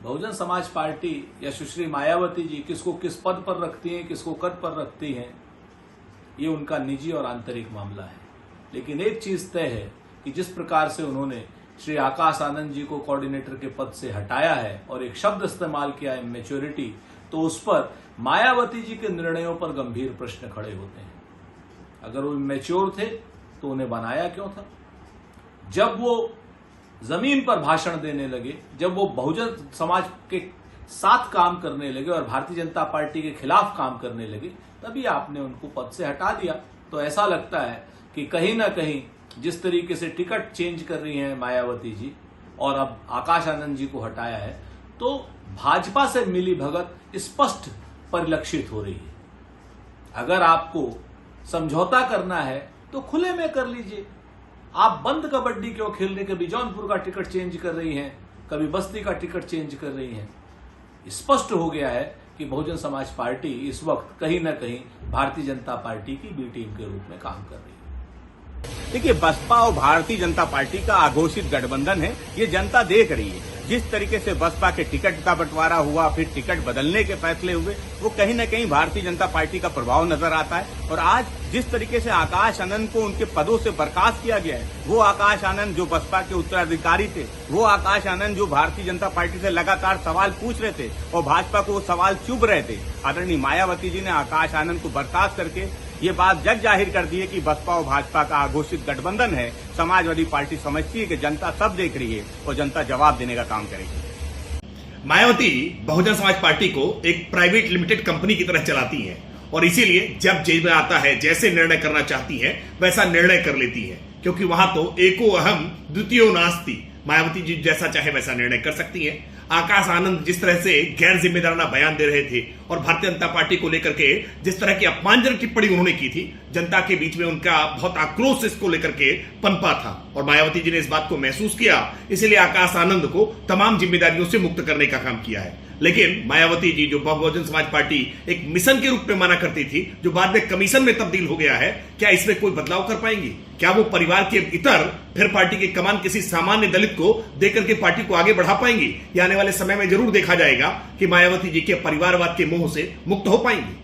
Bahujan Samaj party या सुश्री मायावती जी किसको किस पद पर रखती हैं, किसको कद पर रखती हैं, ये उनका निजी और आंतरिक मामला है। लेकिन एक चीज तय है कि जिस प्रकार से उन्होंने श्री आकाश आनंद जी को कोऑर्डिनेटर के पद से हटाया है और एक शब्द इस्तेमाल किया है मैच्योरिटी, तो उस पर मायावती जी के निर्णयों पर गंभीर प्रश्न खड़े होते हैं। अगर वो मैच्योर थे तो उन्हें बनाया क्यों था? जब वो जमीन पर भाषण देने लगे, जब वो बहुजन समाज के साथ काम करने लगे और भारतीय जनता पार्टी के खिलाफ काम करने लगे, तभी आपने उनको पद से हटा दिया। तो ऐसा लगता है कि कहीं ना कहीं जिस तरीके से टिकट चेंज कर रही हैं मायावती जी और अब आकाश आनंद जी को हटाया है, तो भाजपा से मिली भगत स्पष्ट परिलक्षित हो रही है। अगर आपको समझौता करना है तो खुले में कर लीजिए। आप बंद कबड्डी क्यों खेलने, कभी जौनपुर का टिकट चेंज कर रही हैं, कभी बस्ती का टिकट चेंज कर रही हैं। स्पष्ट हो गया है कि बहुजन समाज पार्टी इस वक्त कहीं ना कहीं भारतीय जनता पार्टी की बी टीम के रूप में काम कर रही है। देखिए, बसपा और भारतीय जनता पार्टी का अघोषित गठबंधन है, ये जनता देख रही है। जिस तरीके से बसपा के टिकट का बंटवारा हुआ, फिर टिकट बदलने के फैसले हुए, वो कहीं न कहीं भारतीय जनता पार्टी का प्रभाव नजर आता है। और आज जिस तरीके से आकाश आनंद को उनके पदों से बर्खास्त किया गया है, वो आकाश आनंद जो बसपा के उत्तराधिकारी थे, वो आकाश आनंद जो भारतीय जनता पार्टी से लगातार सवाल पूछ रहे थे और भाजपा को वो सवाल चुभ रहे थे, आदरणीय मायावती जी ने आकाश आनंद को बर्खास्त करके ये बात जग जाहिर कर दी है कि बसपा और भाजपा का अघोषित गठबंधन है। समाजवादी पार्टी समझती है कि जनता सब देख रही है और जनता जवाब देने का काम करेगी। मायावती बहुजन समाज पार्टी को एक प्राइवेट लिमिटेड कंपनी की तरह चलाती है और इसीलिए जब जेब में आता है, जैसे निर्णय करना चाहती है वैसा निर्णय कर लेती है, क्योंकि वहां तो एको अहम द्वितीयो नास्ति। मायावती जी जैसा चाहे वैसा निर्णय कर सकती है। आकाश आनंद जिस तरह से गैर जिम्मेदाराना बयान दे रहे थे और भारतीय जनता पार्टी को लेकर के जिस तरह की अपमानजनक टिप्पणी उन्होंने की थी, जनता के बीच में उनका बहुत आक्रोश इसको लेकर के पनपा था और मायावती जी ने इस बात को महसूस किया, इसीलिए आकाश आनंद को तमाम जिम्मेदारियों से मुक्त करने का काम किया है। लेकिन मायावती जी जो बहुजन समाज पार्टी एक मिशन के रूप में माना करती थी, जो बाद में कमीशन में तब्दील हो गया है, क्या इसमें कोई बदलाव कर पाएंगी? क्या वो परिवार के इतर फिर पार्टी की कमान किसी सामान्य दलित को देकर के पार्टी को आगे बढ़ा पाएंगी? ये आने वाले समय में जरूर देखा जाएगा कि मायावती जी के परिवारवाद के मोह से मुक्त हो पाएंगी।